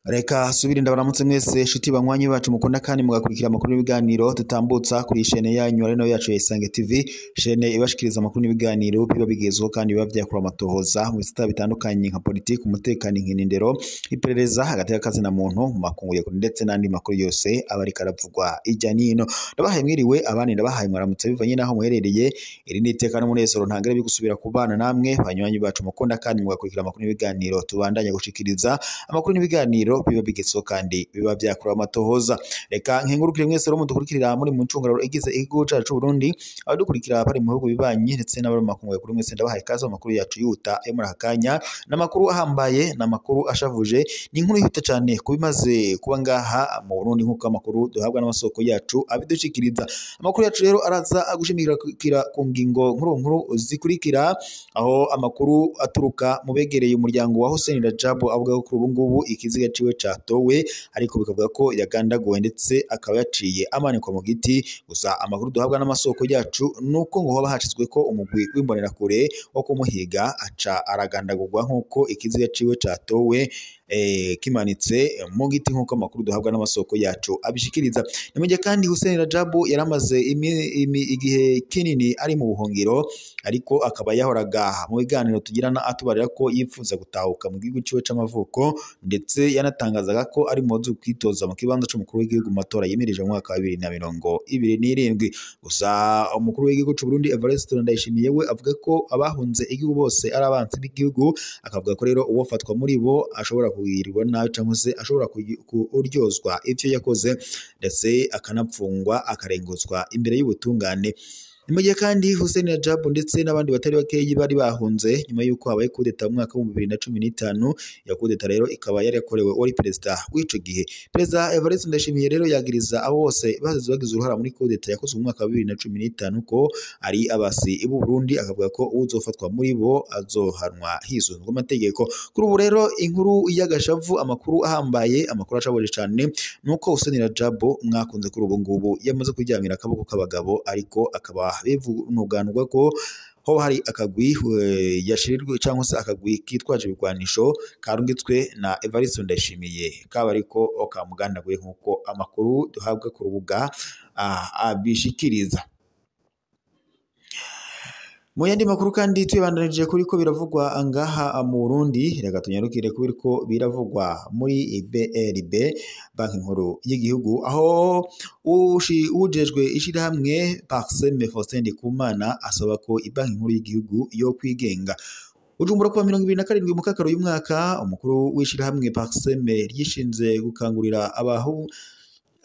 Reka subira ndabaramutse mwese shuti banywanyi bacu mukunda kandi mugakurikira amakuru n'ibiganiro tutambutsa kuri chaîne yanyu ari nayo yacu ya Isange TV, chaîne ibashikiriza amakuru n'ibiganiro biba bigezweho kandi biba vyakura amatohoza mu bisata bitandukanye nka politiki, umutekano, inkinindero, iperereza hagati y'akazi na muntu mu makungu ndetse n'andi makuru yose aba ari karavugwa ijya nino. Ndabahaye mwiriwe abandi ndabahaye mwaramutse bivanye naho muherereye, iri ni iteka n'umunezero ntangere bigusubira kubana namwe banywanyi bacu mukunda kandi mugakurikira amakuru n'ibiganiro tubandanye gushikiriza amakuru n'ibiganiro biba bigezeho kandi biba vyakura amatohoza. Reka nkengurukire mwese ro mudukurikirira muri mu ncungararo igize igihugu cacu Burundi, abadukurikira bari mu bihugu bibanyi ndetse n'abari mu makungu kuri mwese ndabahaye kazo amakuru yacu yuta yo muri akanya n'amakuru ahambaye n'amakuru ashavuje ni inkuru yihuta cyane kubimaze kuba ngaha mu Burundi nkuko amakuru duhabwa n'amasoko yacu abidushikiriza. Amakuru yacu rero araza agushimikira ku ngingo nkuru zikurikira, aho amakuru aturuka mu begereye umuryango wa Hussein Rajab avuga ko ubu ngubu ikiziga ciwe catowe ariko bikavuga ko yagandaguwe ndetse akaba yaciye amanikwa mu giti. Gusa amakuru duhabwa n'amasoko yacu nuko ngo hoba hacizwe ko umugwi w'imbonerakure wo kumuhiga aca aragandagurwa nkuko ikiziga ciwe catowe kimanitse mu giti nkuko amakuru duhabwa n'amasoko yacu abishikiriza. Nimujye kandi Hussein Rajab yaramaze igihe kinini ari mu buhungiro, ariko akaba yahoraga mu biganiro tugirana atubarira ko yifuza gutahuka mu gihugu ciwe c'amavuko, ndetse yanatangazaga ko ari muzo kwitoza mu kibanza c'umukuru w'igihugu mu matora yemereje mu mwaka wa 2027. Gusa umukuru w'igihugu c'u Burundi Evariste Ndayishimiye we avuga ko abahunze igihugu bose ari abansi b'igihugu, akavuga ko rero uwofatwa muri bo ashobora kugirirwa nabi cyangwa se ashobora kuryozwa ivyo yakoze ndetse akanapfungwa akarengozwa imbere y'ubutungane. Nimujye kandi Hussein Rajab ndetse n'abandi batari bakeyi bari bahunze nyuma yuko habaye kudeta mu mwaka wa 2015. Ya kudeta rero ikaba yari yakorewe wari perezida w'ico gihe. Perezida Evariste Ndayishimiye rero yagiriza abo bose bagize uruhara muri kudeta yakozwe mu mwaka wa 2015 ko ari abasi b'u Burundi, akavuga ko uzofatwa muri bo azohanwa hisunzwe amategeko. Kuri ubu rero inkuru y'agashavu, amakuru ahambaye, amakuru ashaboje cyane nuko Hussein Rajab mwakunze kuri ubu ngubu yamaze kuryamira akaboko k'abagabo, ariko akaba bivunuganwa ko ho hari akagwi yashirirwe cyangwa se akagwi kitwaje ibigwanisho karungitswe na Evariste Ndayishimiye kaba ariko okamugandaguye nkuko amakuru duhabwa ku rubuga abishikiriza. Mu yandi makuru kandi tubandanije kuri ko biravugwa angaha mu Burundi, reka tunyarukire kuri ko biravugwa muri BRB banki nkuru y'igihugu, aho ujejwe ishirahamwe Parseme Faustin Ndikumana asaba ko ibanki nkuru y'igihugu yo kwigenga. Ujumbura kwa 2027 mu kakaro y'umwaka, umukuru w'ishirahamwe Parseme ryishinze gukangurira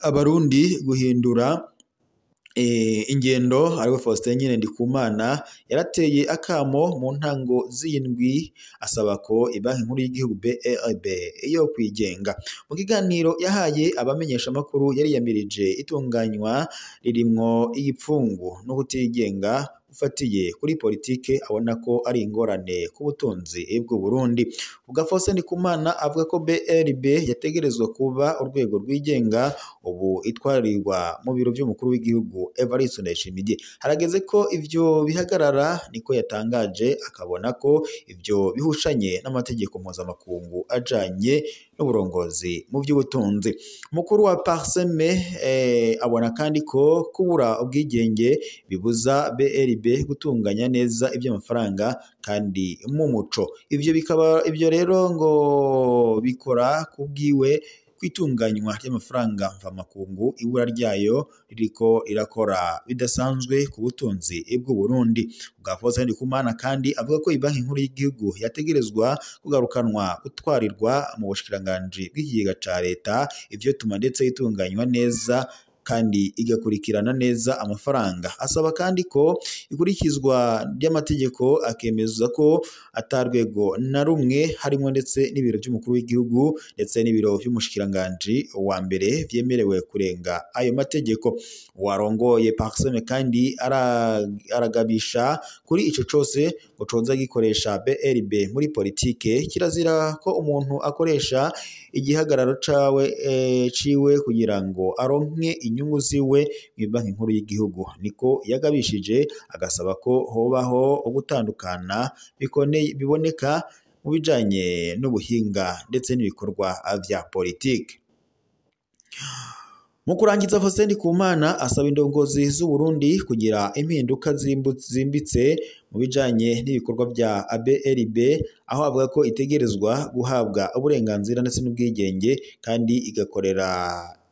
abarundi guhindura ingendo ariwe Faustin nyine Ndikumana yarateye akamo mu ntango z'indwi asaba ko ibanki nkuru y'igihugu BRB yo kwigenga. Mu kiganiro yahaye abamenyesha makuru yari yamirije itunganywa ririmwo igipfungu no kutigenga ufatiye kuri politike, abona ko ari ingorane ku butunzi bw'u Burundi. Ubwa Faustin Ndikumana avuga ko BRB yategerezwa kuba urwego rwigenga, ubu itwarirwa mu biro by'umukuru w'igihugu Evariste Ndayishimiye. Harageze ko ivyo bihagarara, niko yatangaje, akabona ko ivyo bihushanye n'amategeko mpuzamakungu ajanye n'uburongozi mu by'ubutunzi. Umukuru wa Parseme abona kandi ko kubura ubwigenge bibuza BRB gutunganya neza iby'amafaranga kandi mu muco. Ivyo rero ngo bikora kubwiwe kwitunganywa ry'amafaranga mvamakungu, ibura ryayo ririko irakora bidasanzwe ku butunzi bw'u Burundi. Ubwa Faustin Ndikumana kandi avuga ko ibanki nkuru y'igihugu yategerezwa kugarukanwa gutwarirwa mu bushikiranganji bw'ikigega ca leta, ivyo tuma ndetse itunganywa neza kandi igakurikirana neza amafaranga. Asaba kandi ko ikurikizwa ry'amategeko, akemeza ko atarwego na rumwe harimo ndetse n'ibiro by'umukuru w'igihugu ndetse n'ibiro by'umushikiranganji wa mbere vyemerewe kurenga ayo mategeko. Warongoye Parseme kandi aragabisha kuri ico cose ngo coza gikoresha BRB muri politike. Kirazira ko umuntu akoresha igihagararo ciwe kugira ngo aronke inyungu ziwe mw'ibanki nkuru y'igihugu. Niko yagabishije agasaba ko hobaho ugutandukana biboneka mu bijanye n'ubuhinga ndetse n'ibikorwa vya politike. Mu kurangiza, Faustin Ndikumana asaba indongozi z'u Burundi kugira impinduka zimbitse mu bijanye n'ibikorwa bya ABRB, aho avuga ko itegerezwa guhabwa uburenganzira ndetse n'ubwigenge kandi igakorera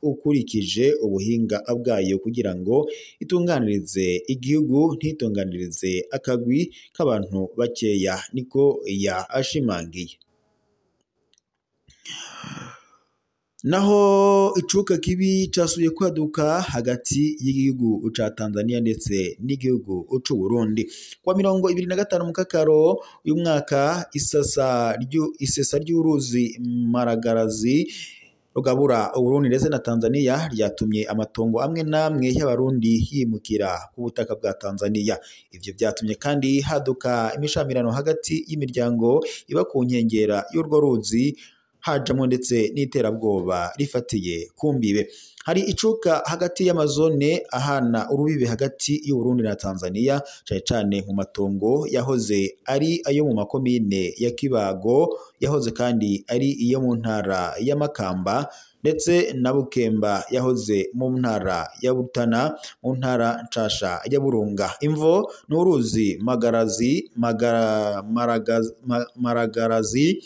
ukurikije ubuhinga bwayo kugira ngo itunganirize igihugu ntitunganirize akagwi k'abantu bakeya. Niko yashimangiye. Naho icuka kibi casubiye kwaduka hagati y'igihugu ca Tanzania ndetse n'igihugu c'u Burundi. Kwa 25 Mukakaro uyu mwaka isesa ry'uruzi Maragarazi rugabura Uburundi ndetse na Tanzania ryatumye amatongo amwe namwe y'abarundi yimukira ku butaka bwa Tanzania. Ivyo byatumye kandi haduka imishamirano hagati y'imiryango iba ku nkengera y'urwo ruzi, hajamo ndetse n'iterabwoba rifatiye kumbibe. Hari icuka hagati y'amazone ahana urubibe hagati y'u Burundi na Tanzania, cyane cyane mu matongo yahoze ari ayo mu makomine ya Kibago, yahoze kandi ari iyo mu ntara ya Makamba, ndetse na Bukemba yahoze mu ntara ya Butana, mu ntara nshasha ya Burunga. Imvo n'uruzi Maragarazi,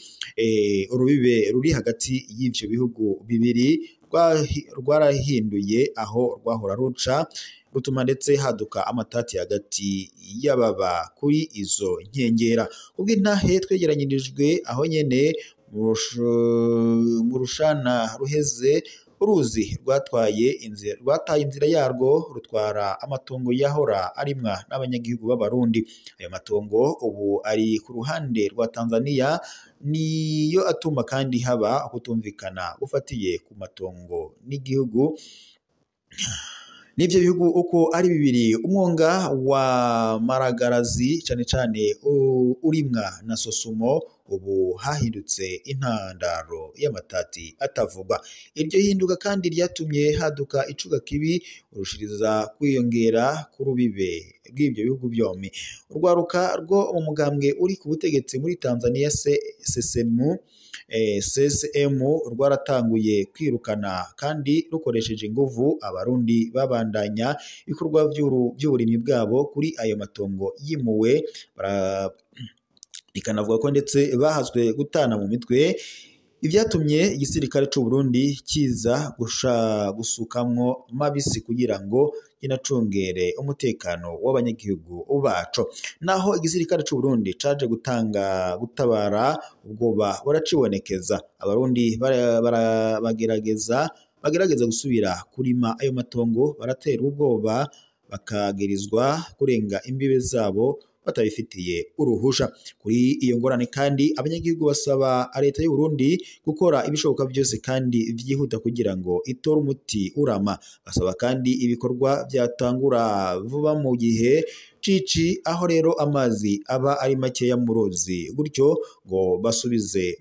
urubibe ruri hagati y'ivyo bihugu bibiri rwarahinduye aho rwahora ruca, rutuma ndetse haduka amatati hagati y'ababa kuri izo nkengera. Ubw'intahe twegeranyirijwe aho nyene mu rushana ruheze, uruzi rwataye inzira yarwo rutwara amatongo yahora arimwa n'abanyagihugu b'abarundi. Ayo matongo ubu ari ku ruhande rwa Tanzania, niyo atuma kandi haba kutumvikana ufatiye ku matongo n'igihugu n'ivyo bihugu uko ari bibiri. Umwonga wa Maragarazi cyane cyane urimwa na Sosumo ubu hahindutse intandaro y'amatati atavugwa. Iryo hinduka kandi ryatumye haduka icuga kibi urushiriza kwiyongera ku rubibe bw'ibyo bihugu byombi. Urwaruka rwo mu mugambwe uri ku butegetsi muri Tanzania CCM rwaratanguye kwirukana kandi rukoresheje inguvu abarundi babandanya ibikorwa by'uburimyi bwabo kuri ayo matongo yimuwe. Bikanavuga ko ndetse bahazwe gutana mu mitwe, ivyatumye igisirikare c'u Burundi kiza gusukamwo mabisi kugira ngo inacungere umutekano w'abanyagihugu baco. Naho igisirikare c'u Burundi caje gutabara, ubwoba buracibonekeza. Abarundi bagerageza gusubira kurima ayo matongo, baratera ubwoba bakagirizwa kurenga imbibe zabo batabifitiye uruhusha. Kuri iyo ngorane kandi abanyagihugu basaba leta y'u Burundi gukora ibishoboka byose kandi vyihuta kugira ngo itore umuti urama. Basaba kandi ibikorwa byatangura vuba mu gihe cici, aho rero amazi aba ari makeya mu ruzi, gutyo ngo basubize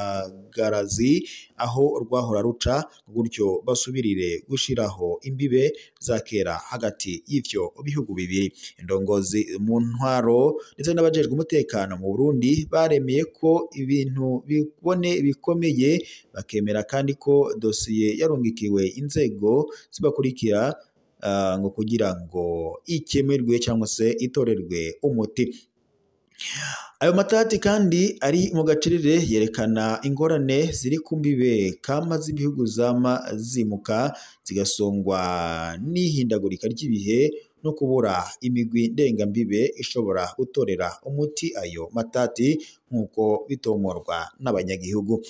Muragarazi aho rwahora ruca, gutyo basubirire gushiraho imbibe za kera hagati y'ivyo bihugu bibiri. Indongozi mu ntwaro ndetse n'abajejwe umutekano mu Burundi baremeye ko ibintu bikomeye, bakemera kandi ko dosiye yarungikiwe inzego zibakurikira ngo kugira ngo ikemerwe cyangwa se itorerwe umuti. Ayo matati kandi ari mu gacerere yerekana ingorane ziri ku mbibe kama z'ibihugu zama zimuka zigasongwa n'ihindagurika ry'ibihe no kubura imigwi ndengambibe ishobora gutorera umuti ayo matati nk'uko bitomorwa n'abanyagihugu.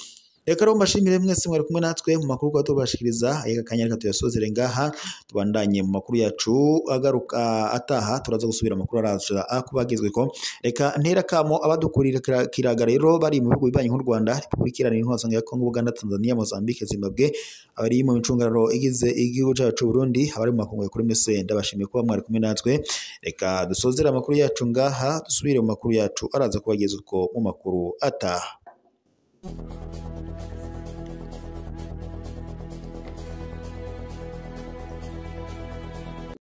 Reka rero mbashimire mwese mwari kumwe natwe mu makuru kwa tubashikiriza aya kanya, reka tuyasozere ngaha, tubandanye mu makuru yacu agaruka ataha. Turaza gusubira amakuru araza akubagezweko. Reka ntera kamo abadukurira kiraga rero bari mu bihugu bibanye nk'u Rwanda, Repubulika Iharanira Intwaro ya Kongo, Uganda, Tanzania, Mozambique, Zimbabwe, abari mu micungararo igize igihugu cyacu Burundi, abari mu makungu kuri mese, ndabashimiye kuba mwari kumwe natwe. Reka dusozere amakuru yacu ngaha, dusubire mu makuru yacu araza kubagezweko mu makuru ataha.